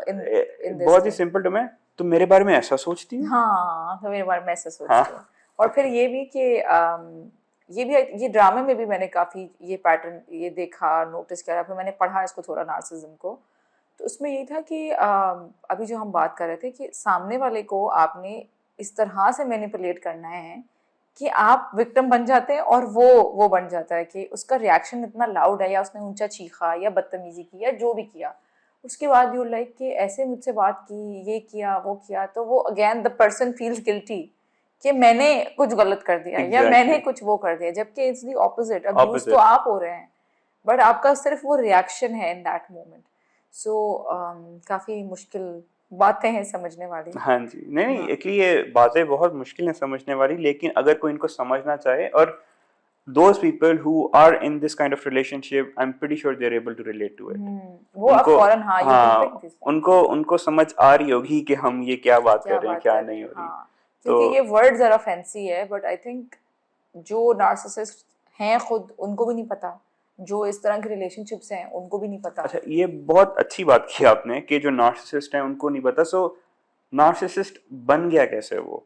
in this बहुत ही thing। सिंपल टर्म है, तुम मेरे बारे में ऐसा सोचती हो। हाँ, तो मेरे बारे में ऐसा हाँ, सोचती हूँ। और फिर ये भी कि ये ड्रामे में भी मैंने काफी ये पैटर्न ये देखा, नोटिस किया, फिर मैंने पढ़ा इसको थोड़ा, नार्सिज्म को। तो उसमें यही था कि अभी जो हम बात कर रहे थे कि सामने वाले को आपने इस तरह से मैनिपुलेट करना है कि आप विक्टिम बन जाते हैं और वो बन जाता है कि उसका रिएक्शन इतना लाउड है, या उसने ऊंचा चीखा या बदतमीजी की या जो भी किया, उसके बाद यू लाइक कि ऐसे मुझसे बात की, ये किया वो किया, तो वो again the person feels guilty कि मैंने कुछ गलत कर दिया या मैंने कुछ वो कर दिया, जबकि इट्स द ऑपोजिट, अब्यूज तो आप हो रहे हैं, बट आपका सिर्फ वो रिएक्शन है इन दैट मोमेंट। सो काफी मुश्किल बातें हैं समझने वाली। हाँ जी, नहीं एक्चुअली ये बातें बहुत मुश्किल है समझने वाली, लेकिन अगर कोई इनको समझना चाहे, और those people who are in this kind of relationship, I'm pretty sure they're able to relate to it. वो अब फौरन, हाँ, you can pick this one। उनको समझ आ रही होगी कि हम ये क्या बात कर रहे हैं, क्या नहीं हो रही। हाँ, क्योंकि ये वर्ड जरा फैंसी है, बट आई थिंक जो नार्सिसिस्ट हैं खुद उनको भी नहीं पता, जो इस तरह के रिलेशनशिप्स हैं उनको भी नहीं पता। अच्छा, ये बहुत अच्छी बात की आपने कि जो नार्सिसिस्ट हैं उनको नहीं पता। सो नार्सिसिस्ट बन गया कैसे वो?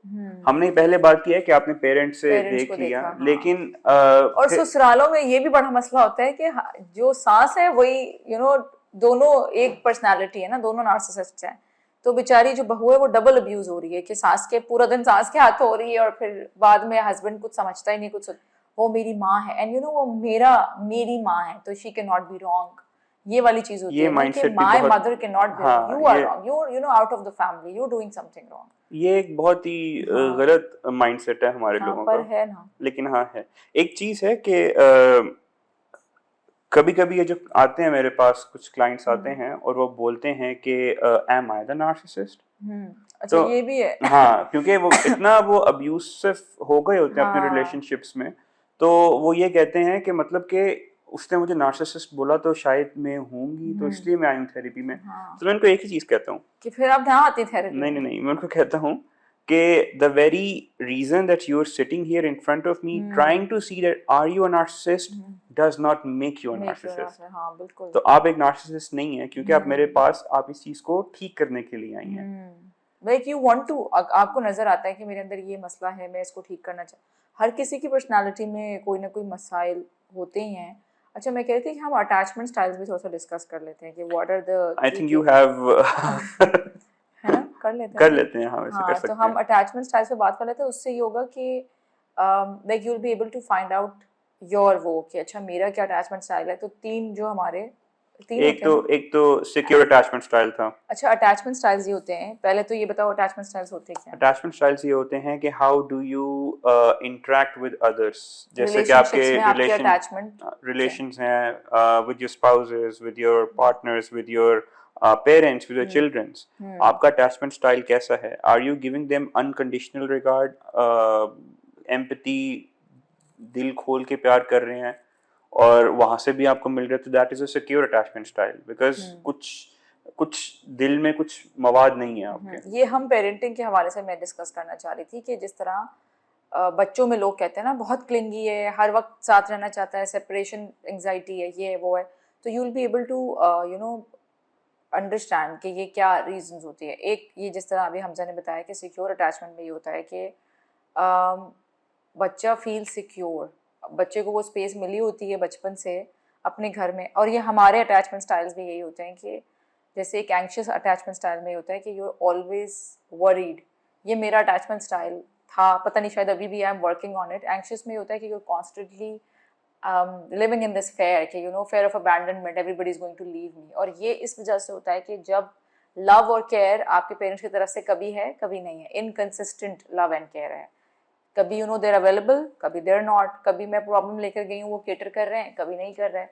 हमने पहले बात की है कि आपने पेरेंट्स से पेरेंट्स देख को लिया, देखा, हाँ। लेकिन और फिर ससुरालों में ये भी बड़ा मसला होता है कि जो सास है वही दोनों एक पर्सनालिटी है ना, दोनों नार्सिसिस्ट हैं, तो बेचारी जो बहू है वो डबल अब्यूज हो रही है कि सास के पूरा दिन सास के हाथ हो रही है, और फिर बाद में हस्बैंड कुछ समझता ही नहीं, कुछ वो मेरी माँ है, एंड वो मेरी माँ है तो she can not be wrong. ये वाली चीज होती ये है ना कि माइंडसेट भी माय बहुत, mother can not be wrong, हाँ, यू आर ये wrong, you out of the family, you doing something wrong. ये एक बहुत ही हाँ गलत माइंडसेट है हमारे हाँ, लोगों पर का। है ना। लेकिन हाँ है, एक चीज है कि कभी कभी ये जो आते हैं मेरे पास, कुछ क्लाइंट्स आते हैं और वो बोलते हैं कि एम आई द नार्सिसिस्ट। अच्छा, तो ये भी है। हाँ, क्योंकि वो इतना वो अब्यूसिव हो गए होते हैं अपने हाँ रिलेशनशिप्स में, तो वो ये कहते हैं कि मतलब कि उसने मुझे नार्सिसिस्ट बोला तो शायद मैं होंगी, तो इसलिए मैं आई हूँ थेरेपी में। हाँ, तो मैं उनको एक ही चीज कहता हूँ, कि फिर आप यहाँ आती थेरेपी नहीं में। नहीं नहीं, मैं उनको कहता हूँ कि the very reason that you are sitting here in front of me trying to see that are you a narcissist does not make you a make your narcissist. Answer, हाँ बिल्कुल। तो आप एक नार्सिसिस्ट नहीं है, क्योंकि आप मेरे पास, आप इस चीज को ठीक करने के लिए आई हैं। लाइक यू वांट टू, आपको नजर आता है कि मेरे अंदर ये मसला है, मैं इसको ठीक करना चाहता। हर किसी की पर्सनालिटी में कोई ना कोई मसाइल होते ही हैं। अच्छा, मैं कह रही थी कि हम अटैचमेंट स्टाइल्स भी थोड़ा सा डिस्कस कर लेते हैं कि what are the I think you have है ना, कर लेते हैं कर ना। लेते हैं, हाँ, वैसे कर हाँ, तो सकते हम हैं। अटैचमेंट स्टाइल्स पे बात कर लेते हैं, उससे ये होगा कि like you will be able to find out your वो कि अच्छा मेरा क्या अटैचमेंट स्टाइल है। तो तीन जो हमारे तीन होते हैं ना। एक तो सिक्योर अटैचमेंट स्टाइल था। अच्छा, अटैचमेंट स्टाइल्स ये होते हैं, पहले तो ये बताओ अटैचमेंट स्टाइल्स होते क्या हैं। अटैचमेंट स्टाइल्स ये होते हैं कि how do you interact with others, जैसे कि आपके रिलेशनशिप्स में आपके अटैचमेंट रिलेशंस हैं with your spouses, with your partners, with your parents, with your childrens. आपका अटैचमेंट स्टाइल कैसा है? Are you giving them unconditional regard, empathy, दिल खोल के प्यार कर रहे हैं और वहां से भी आपको मिल रहा है, तो that is a secure attachment style, because कुछ दिल में कुछ मवाद नहीं है आपके। ये हम पेरेंटिंग के हवाले से मैं डिस्कस करना चाह रही थी कि जिस तरह बच्चों में लोग कहते हैं ना बहुत क्लिंगी है, हर वक्त साथ रहना चाहता है, सेपरेशन एंजाइटी है, ये है वो है, तो you will be able to understand कि ये क्या रीजंस होती है। एक ये जिस तरह अभी हमजा ने बताया कि सिक्योर अटैचमेंट में ये होता है कि बच्चा फील सिक्योर, बच्चे को वो स्पेस मिली होती है बचपन से अपने घर में। और ये हमारे अटैचमेंट स्टाइल्स भी यही होते हैं कि जैसे एक एंग्शियस अटैचमेंट स्टाइल में होता है कि यू आर ऑलवेज वरीड, ये मेरा अटैचमेंट स्टाइल था, पता नहीं शायद अभी भी I am working on it. Anxious में होता है कि you are constantly living in this fear कि fear of abandonment, everybody is going to leave me. और ये इस वजह से होता है कि जब लव और केयर आपके पेरेंट्स की तरफ से कभी है कभी नहीं है, इनकंसिस्टेंट लव एंड केयर है, कभी देर अवेलेबल, कभी देर नॉट, कभी मैं प्रॉब्लम लेकर गई हूँ वो केटर कर रहे हैं, कभी नहीं कर रहे हैं।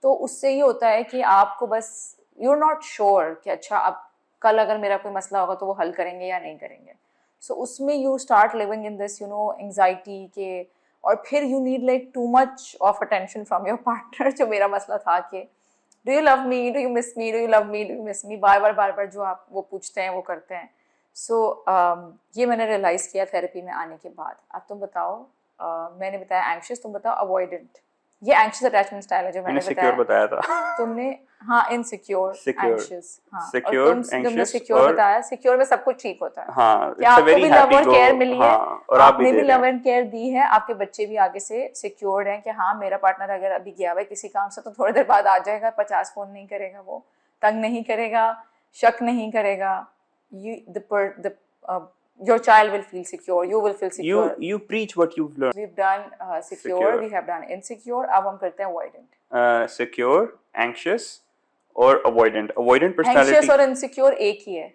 तो उससे ये होता है कि आपको बस यू आर नॉट श्योर कि अच्छा अब कल अगर मेरा कोई मसला होगा तो वो हल करेंगे या नहीं करेंगे। सो उसमें you start living in this anxiety के, और फिर you need like too much of attention from your partner. जो मेरा मसला था कि do you love me, do you miss me, do you love me, do you miss me, बार बार जो आप वो पूछते हैं वो करते हैं। सो ये मैंने रियलाइज़ किया थेरेपी में आने के बाद। अब तुम बताओ, मैंने बताया एंग्शियस, तुम बताओ अवॉइडेंट। ये एंग्शियस अटैचमेंट स्टाइल है जो मैंने बताया था तुमने। हाँ, इनसिक्योर, सिक्योर, एंग्शियस, हाँ, और सिक्योर, तुमने एंग्शियस, सिक्योर और बताया। सिक्योर में सब कुछ ठीक होता है, हाँ, कि इट्स अ आपको वेरी भी लव हैप्पी और गो, केयर मिली है, हाँ, और आप आपने भी दे रहे लव हैं। एंड केयर दी है, आपके बच्चे भी आगे से सिक्योर्ड हैं कि हाँ मेरा पार्टनर अगर अभी गया हुआ है किसी काम से तो थोड़ी देर बाद आ जाएगा, 50 फोन नहीं करेगा, वो तंग नहीं करेगा, शक नहीं करेगा। your child will feel secure, you will feel secure. You preach what you've learned. We've done secure, we have done insecure, अब हम करते हैं avoidant. Secure, anxious और avoidant personality। anxious और insecure एक ही है।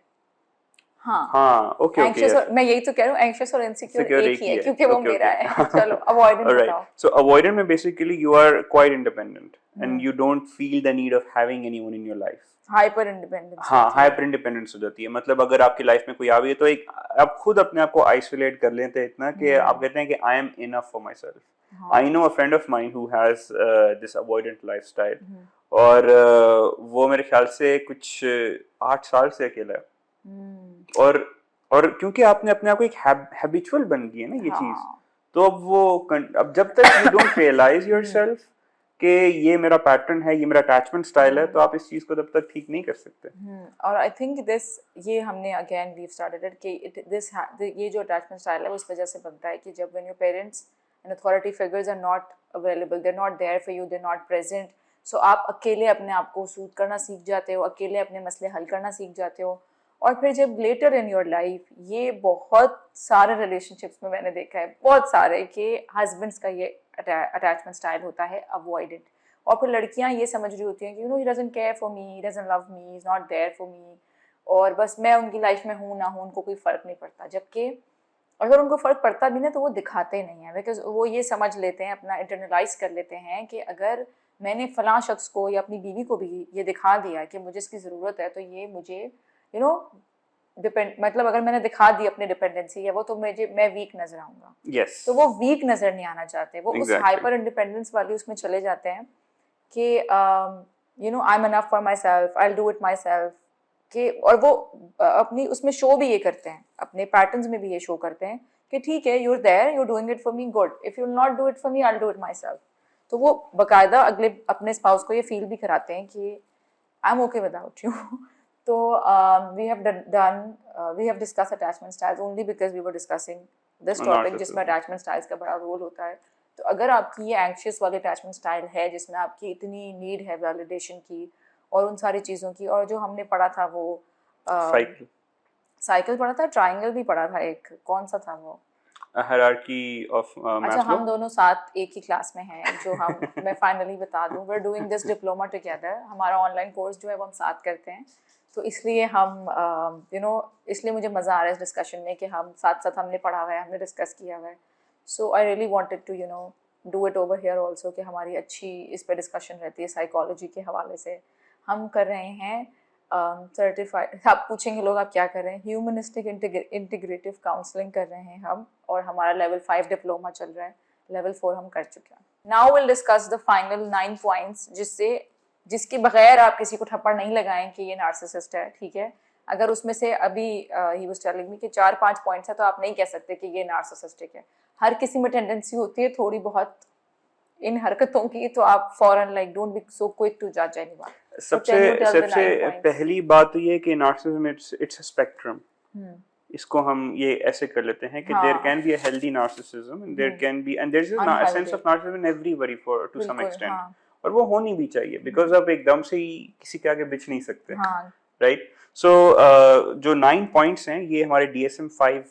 हाँ, ओके एंग्शियस और, मैं यही तो कह रहा हूँ, एंग्शियस और इनसिक्योर एक ही है क्योंकि वो मेरा है। चलो अवॉइडेंट बताओ। सो अवॉइडेंट में basically you are quite independent and you don't feel the need of having anyone in your life. Hyper independence, हाँ, हाइपर इंडिपेंडेंस हो जाती है। मतलब अगर आपकी लाइफ में कोई आ गई है तो एक आप खुद अपने आप को आइसोलेट कर लेते हैं इतना कि आप कहते हैं कि I am enough for my self. I know a friend of mine who has this avoidant lifestyle, और वो मेरे ख्याल से कुछ 8 साल से अकेला है। और क्योंकि आपने अपने आप को एक हैबिचुअल बन गई है ना ये चीज, तो अब जब तक यू डोंट रियलाइज योरसेल्फ कि ये मेरा पैटर्न है, ये मेरा अटैचमेंट स्टाइल है, तो आप इस चीज को तब तक ठीक नहीं कर सकते। और आई थिंक ये हमने अगेन वी स्टार्टेड इट कि ये जो अटैचमेंट स्टाइल है वो इस वजह से बनता है कि जब when your parents and authority figures are not available, they are not there for you, they are not present, so आप अकेले अपने आप को सूट करना सीख जाते हो, अकेले अपने मसले हल करना सीख जाते हो। और फिर जब लेटर इन योर लाइफ, ये बहुत सारे रिलेशनशिप्स में मैंने देखा है, बहुत सारे, कि हस्बैंड्स का ये अटैचमेंट स्टाइल होता है अवॉइडेड, और फिर लड़कियां ये समझ रही होती हैं कि he doesn't care for me, he doesn't love me, he is not there for me, और बस मैं उनकी लाइफ में हूँ ना हूँ उनको कोई फ़र्क नहीं पड़ता। जबकि अगर उनको फ़र्क पड़ता भी ना तो वो दिखाते नहीं हैं, बिकॉज वो ये समझ लेते हैं, अपना इंटरनलाइज कर लेते हैं कि अगर मैंने फ़लाँ शख्स को या अपनी बीवी को भी ये दिखा दिया कि मुझे इसकी ज़रूरत है, तो ये मुझे मतलब अगर मैंने दिखा दी अपनी डिपेंडेंसी है वो, तो मैं वीक नजर आऊंगा। yes. तो वो वीक नजर नहीं आना चाहते, वो exactly. उस हाइपर इंडिपेंडेंस वाली उसमें चले जाते हैं कि I am enough for my self, I will do it my self, कि और वो अपनी उसमें शो भी ये करते हैं, अपने पैटर्न्स में भी ये शो करते हैं कि ठीक है, you're there, you're doing it for me, good, if you not do it for me, I will do it my self. तो वो बाकायदा अगले अपने स्पाउस को ये फील भी कराते हैं कि I am okay without you. तो we have discussed attachment styles only because we were discussing this topic जिसमें attachment styles का बड़ा रोल होता है। तो अगर आपकी ये anxious वाली attachment style है जिसमें आपकी इतनी नीड है validation की और उन सारी चीज़ों की, और जो हमने पढ़ा था वो साइकिल पढ़ा था, ट्राइंगल भी पढ़ा था, एक कौन सा था वो, hierarchy of Maslow। अच्छा, हम दोनों साथ एक ही क्लास में हैं, जो हम मैं फाइनली बता दूं, we're doing this diploma together, हमारा ऑनलाइन कोर्स जो है वो हम साथ करते हैं, तो इसलिए हम इसलिए मुझे मज़ा आ रहा है इस डिस्कशन में कि हम साथ साथ हमने पढ़ा हुआ है, हमने डिस्कस किया हुआ है। So I really wanted to do it over here also, कि हमारी अच्छी इस पर डिस्कशन रहती है साइकोलॉजी के हवाले से। हम कर रहे हैं सर्टिफाइड, आप पूछेंगे लोग आप क्या कर रहे हैं, ह्यूमनिस्टिक इंटीग्रेटिव काउंसलिंग कर रहे हैं हम, और हमारा लेवल 5 डिप्लोमा चल रहा है, लेवल 4 हम कर चुके हैं। Now will discuss the final 9 points जिसके बगैर आप किसी को थप्पड़ नहीं लगाएं कि ये नार्सिसिस्ट है, ठीक है। अगर उसमें से अभी ही वाज टेलिंग मी कि 4-5 पॉइंट्स है, तो आप नहीं कह सकते कि ये नार्सिसिस्टिक है। हर किसी में टेंडेंसी होती है थोड़ी बहुत इन हरकतों की, तो आप फौरन don't be so quick to जज एनीवन। सबसे पहली बात तो ये कि नार्सिसिज्म इट्स अ स्पेक्ट्रम। इसको हम ये ऐसे कर लेते हैं कि there can be a healthy narcissism, there can be, and there is a sense of narcissism in everybody for to some extent, और वो होनी भी चाहिए, बिकॉज आप एकदम से ही किसी के आगे बिछ नहीं सकते, राइट। सो जो 9 पॉइंट्स हैं ये हमारे DSM-5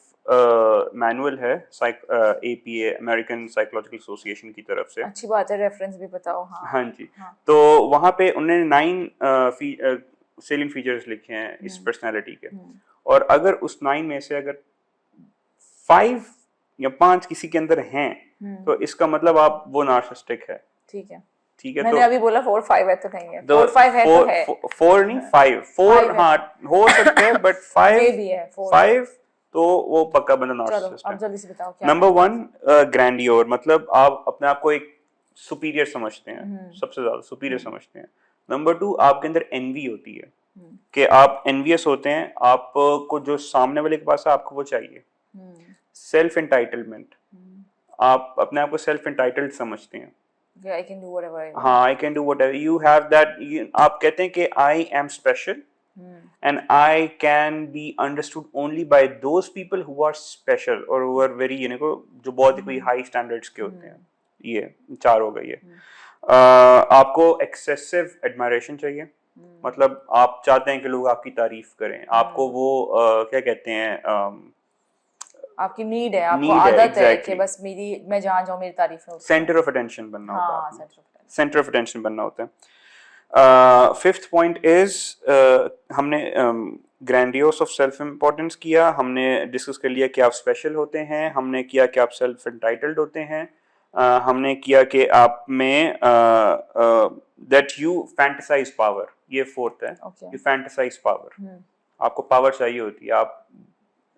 मैनुअल है, APA अमेरिकन साइकोलॉजिकल एसोसिएशन की तरफ से। अच्छी बात है, रेफरेंस भी बताओ। हाँ जी। तो वहाँ पे उन्होंने 9 सेलिंग फीचर्स लिखे हैं इस पर्सनैलिटी के, और अगर उस 9 में से अगर 5 या 5 किसी के अंदर हैं, तो इसका मतलब आप वो नार्सिसिस्टिक है। ठीक है, मैंने तो अभी बोला 4-5 है तो नहीं है, 4-5 है तो है, 4 नहीं 5, 4 हाँ हो सकते हैं, बट 5 तो वो पक्का बंदा नार्सिसिस्ट है। अब जल्दी से बताओ क्या। नंबर 1 ग्रैंडियोर, मतलब आप अपने आप को एक सुपीरियर समझते हैं, सबसे ज्यादा सुपीरियर समझते हैं। नंबर 2 आपके अंदर एनवी होती है कि आप एनवियस होते हैं, आपको जो सामने वाले के पास है आपको वो चाहिए। सेल्फ एंटाइटलमेंट, आप अपने आप को सेल्फ एंटाइटल्ड समझते हैं। I can do whatever I want. हाँ, I can do whatever. You have that. आप कहते हैं कि I am special, and I can be understood only by those people who are special or who are very जो बहुत ही कोई high standards के होते हैं। ये 4 हो गई है। आपको excessive admiration चाहिए, मतलब आप चाहते हैं कि लोग आपकी तारीफ करें, आपको वो क्या कहते हैं, आपकी नीड है, आपको आदत है कि बस मैं जहाँ जाऊँ मेरी तारीफ हो। सेंटर ऑफ अटेंशन बनना होता है, सेंटर ऑफ अटेंशन बनना होता है। 5th पॉइंट इज हमने ग्रैंडियोस ऑफ सेल्फ इम्पोर्टेंस किया, हमने डिस्कस कर लिया कि आप स्पेशल होते हैं, हमने किया कि आप सेल्फ एंटाइटल्ड होते हैं, हमने किया कि आप में दैट यू फैंटेसाइज पावर, ये 4th है, यू फैंटेसाइज पावर, आपको पावर चाहिए होती है। आप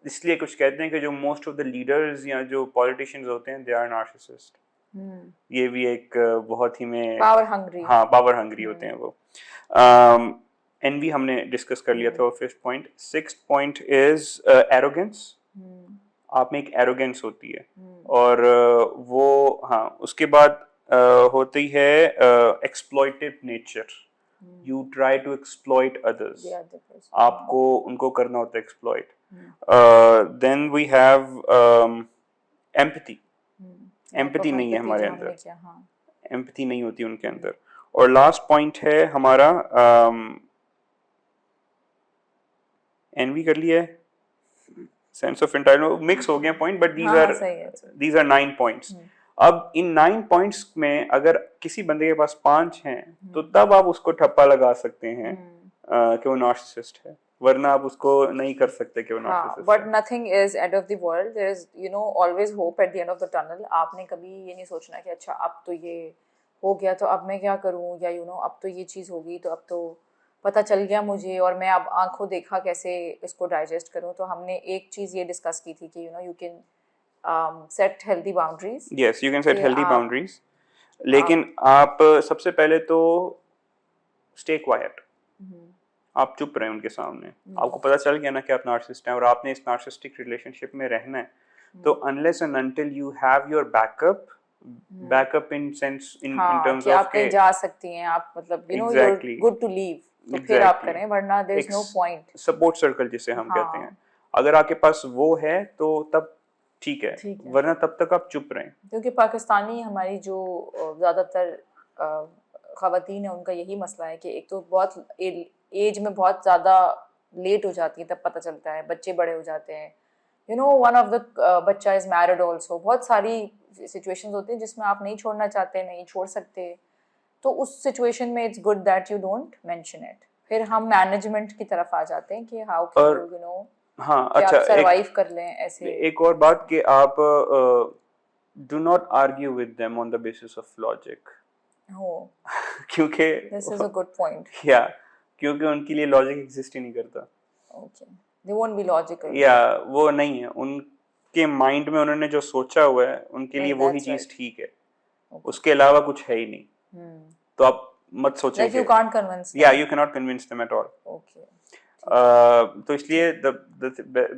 इसलिए कुछ कहते हैं कि जो मोस्ट ऑफ द लीडर्स या जो पॉलिटिशियंस होते हैं दे आर नार्सिसिस्ट। ये भी एक बहुत ही में पावर हंग्री, हाँ पावर हंग्री होते हैं वो। एनवी हमने डिस्कस कर लिया था, 5th point. 6th point is arrogance, आप में एक एरोगेंस होती है और वो हाँ उसके बाद होती है एक्सप्लॉइटिव nature. You try to exploit others. The other person. आपको उनको करना होता है exploit. Then we have empathy. Empathy नहीं है हमारे अंदर. Empathy नहीं होती उनके अंदर. और last point है हमारा envy कर लिया है. Sense of entitlement mix हो गया point, but these are 9 points. अब इन 9 पॉइंट्स में अगर किसी बंदे के पास 5 हैं तो तब आप उसको ठप्पा लगा सकते हैं कि वो नार्सिसिस्ट है, वरना आप उसको नहीं कर सकते कि वो नार्सिसिस्ट है. But nothing is end of the world. There is always hope at the end of the tunnel. आपने कभी ये नहीं सोचना कि अच्छा अब तो ये हो गया तो अब मैं क्या करूं, या अब तो ये चीज़ होगी तो अब तो पता चल गया मुझे और मैं अब आंखों देखा कैसे इसको डाइजेस्ट करूं. तो हमने एक चीज़ ये डिस्कस की थी कि you can set healthy boundaries. Yes, you can set healthy boundaries. लेकिन आप सबसे पहले तो stay quiet. आप चुप रहें उनके सामने. आपको पता चल गया ना कि आप नार्सिसिस्ट हैं और आपने इस नार्सिसिस्टिक रिलेशनशिप में रहना है, तो unless and until you have your backup in terms कि of आप कहीं जा सकती हैं, आप मतलब you're good to leave, तो फिर आप करें, वरना there is no point. Support circle जिसे हम कहते हैं, अगर आपके पास वो है तो तब ठीक है, वरना तब तक आप चुप रहें. क्योंकि पाकिस्तानी हमारी जो ज़्यादातर ख़वातीन है उनका यही मसला है कि एक तो बहुत एज में बहुत ज़्यादा लेट हो जाती है, तब पता चलता है, बच्चे बड़े हो जाते हैं. वन ऑफ द बच्चा इज़ मैरिड ऑल्सो. बहुत सारी सिचुएशंस होती हैं जिसमें आप नहीं छोड़ना चाहते, नहीं छोड़ सकते. तो उस सिचुएशन में it's good that you don't mention it. फिर हम मैनेजमेंट की तरफ आ जाते हैं कि हाउ कैन यू हाँ अच्छा, सरवाइव कर लें ऐसे. एक और बात कि आप do not argue with them on the basis of logic. क्योंकि this is a good point. या क्योंकि उनके लिए लॉजिक एग्जिस्ट ही नहीं करता. Okay, they won't be logical. या वो नहीं है, उनके माइंड में उन्होंने जो सोचा हुआ है उनके लिए वही चीज ठीक है. उसके अलावा कुछ है ही नहीं. तो आप मत सोचें. Like you can't convince them. Yeah, you cannot convince them at all. Okay. तो इसलिए the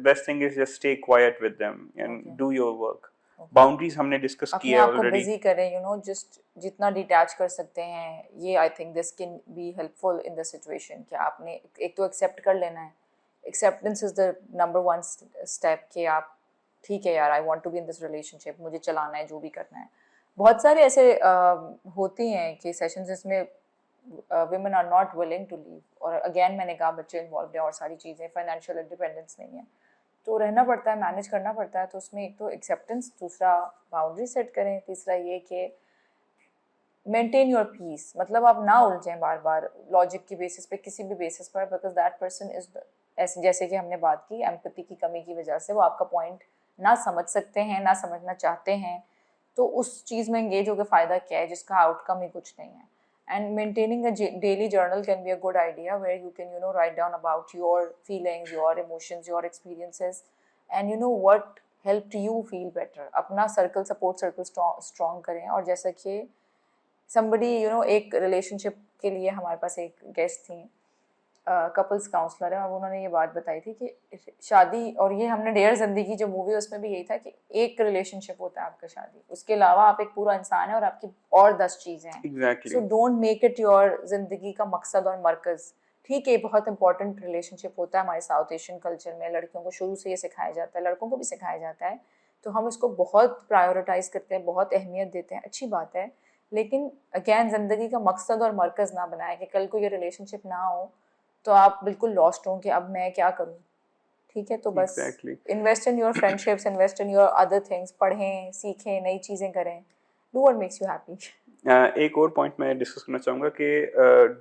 best thing is just stay quiet with them and do your work. Boundaries हमने डिस्कस किया है already. बिजी करें, just जितना detach कर सकते हैं. ये I think this can be helpful in the situation कि आपने एक तो एक्सेप्ट कर लेना है. Acceptance is the number one step कि आप ठीक है यार, I want to be in this relationship, मुझे चलाना है, जो भी करना है. बहुत सारे ऐसे होती हैं कि सेशंस जिसमें women are not willing to leave. और अगेन मैंने कहा बच्चे इन्वॉल्व हैं और सारी चीज़ें, फाइनेंशियल इंडिपेंडेंस नहीं है, तो रहना पड़ता है, मैनेज करना पड़ता है. तो उसमें एक तो एक्सेप्टेंस, दूसरा बाउंड्री सेट करें, तीसरा ये कि मेंटेन योर पीस. मतलब आप ना उलझें बार बार लॉजिक की बेसिस पे, किसी भी बेसिस पर, बिकॉज दैट पर्सन इज ऐसे, जैसे कि हमने बात की, एम्पैथी की कमी की वजह से वो आपका पॉइंट ना समझ सकते हैं, ना समझना चाहते हैं. तो उस चीज़ में एंगेज होकर फ़ायदा क्या है जिसका आउटकम ही कुछ नहीं है. And maintaining a daily journal can be a good idea, where you can write down about your feelings, your emotions, your experiences, and what helped you feel better. अपना support circle strong करें. और जैसा कि somebody एक relationship के लिए हमारे पास एक guest थी, कपल्स काउंसलर है, और उन्होंने ये बात बताई थी कि शादी, और ये हमने डेयर जिंदगी जो मूवी है उसमें भी यही था कि एक रिलेशनशिप होता है आपका शादी, उसके अलावा आप एक पूरा इंसान है और आपकी और 10 चीज़ें हैं. So don't make it your जिंदगी का मकसद और मरकज़. ठीक है, बहुत इंपॉर्टेंट रिलेशनशिप होता है हमारे साउथ एशियन कल्चर में, लड़कियों को शुरू से ये सिखाया जाता है, लड़कों को भी सिखाया जाता है, तो हम इसको बहुत प्रायोरिटाइज़ करते हैं, बहुत अहमियत देते हैं, अच्छी बात है. लेकिन अगैन ज़िंदगी का मकसद और मरकज़ ना बनाए कि कल को ये रिलेशनशिप ना हो तो आप बिल्कुल लॉस्ट हो कि अब मैं क्या करूं. ठीक है, तो बस invest in your friendships, invest in your other things, पढ़ें, सीखें, नई चीज़ें करें, do what makes you happy. एक और पॉइंट मैं डिस्कस करना चाहूँगा कि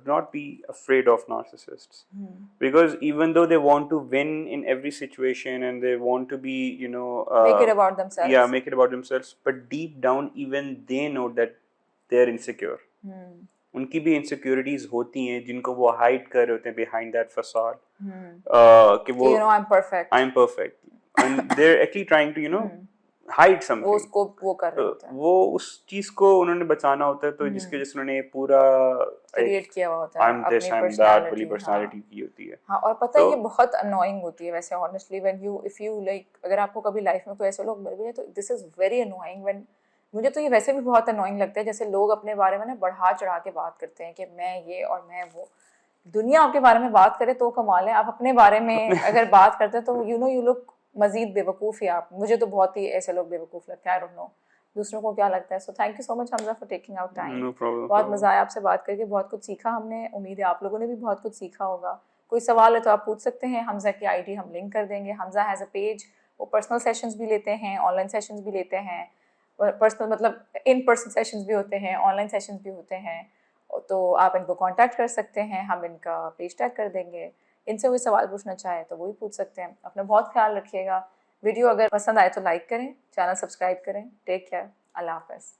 not be afraid of narcissists, because even though they want to win in every situation and they want to be make it about themselves. Yeah, make it about themselves, but deep down even they know that they are insecure. उनकी भी insecurities होती हैं जिनको वो hide कर रहे होते हैं behind that facade. कि वो I'm perfect and they're actually trying to hide वो something, उसको वो कर रहे तो होते हैं, वो उस चीज को उन्होंने बचाना होता है, तो जिसकी वजह से उन्होंने पूरा क्रिएट एक किया हुआ होता है I'm this, अपनी I'm that वाली पर्सनालिटी। पर्सनालिटी हाँ की होती है। हाँ, और पता है तो ये बहुत अनोइंग होती है वैसे honestly, when you if you like, अगर आपको कभी लाइफ में कोई ऐसे लोग मिल गए तो this is very annoying. When मुझे तो ये वैसे भी बहुत अनोइंग लगता है जैसे लोग अपने बारे में ना बढ़ा चढ़ा के बात करते हैं कि मैं ये और मैं वो। दुनिया आपके बारे में बात करे तो कमाल है, आप अपने बारे में अगर बात करते हैं तो यू नो यू लुक मजीद बेवकूफ़ ही आप। मुझे तो बहुत ही ऐसे लोग बेवकूफ़ लगते हैं, आई डोंट नो दूसरों को क्या लगता है। So thank you so much Hamza for taking out time. No problem, बहुत मज़ा आया आपसे बात करके, बहुत कुछ सीखा हमने, उम्मीद है आप लोगों ने भी बहुत कुछ सीखा होगा। कोई सवाल है तो आप पूछ सकते हैं, हमजा की आईडी हम लिंक कर देंगे। हमजा हैज़ अ पेज, वो पर्सनल सेशंस भी लेते हैं, ऑनलाइन सेशंस भी लेते हैं, पर्सनल मतलब इन पर्सन सेशंस भी होते हैं, ऑनलाइन सेशंस भी होते हैं। तो आप इनको कांटेक्ट कर सकते हैं, हम इनका पेज टैग कर देंगे। इनसे कोई सवाल पूछना चाहे तो वो भी पूछ सकते हैं। अपना बहुत ख्याल रखिएगा। वीडियो अगर पसंद आए तो लाइक करें, चैनल सब्सक्राइब करें। टेक केयर, अल्लाह हाफ़िज़।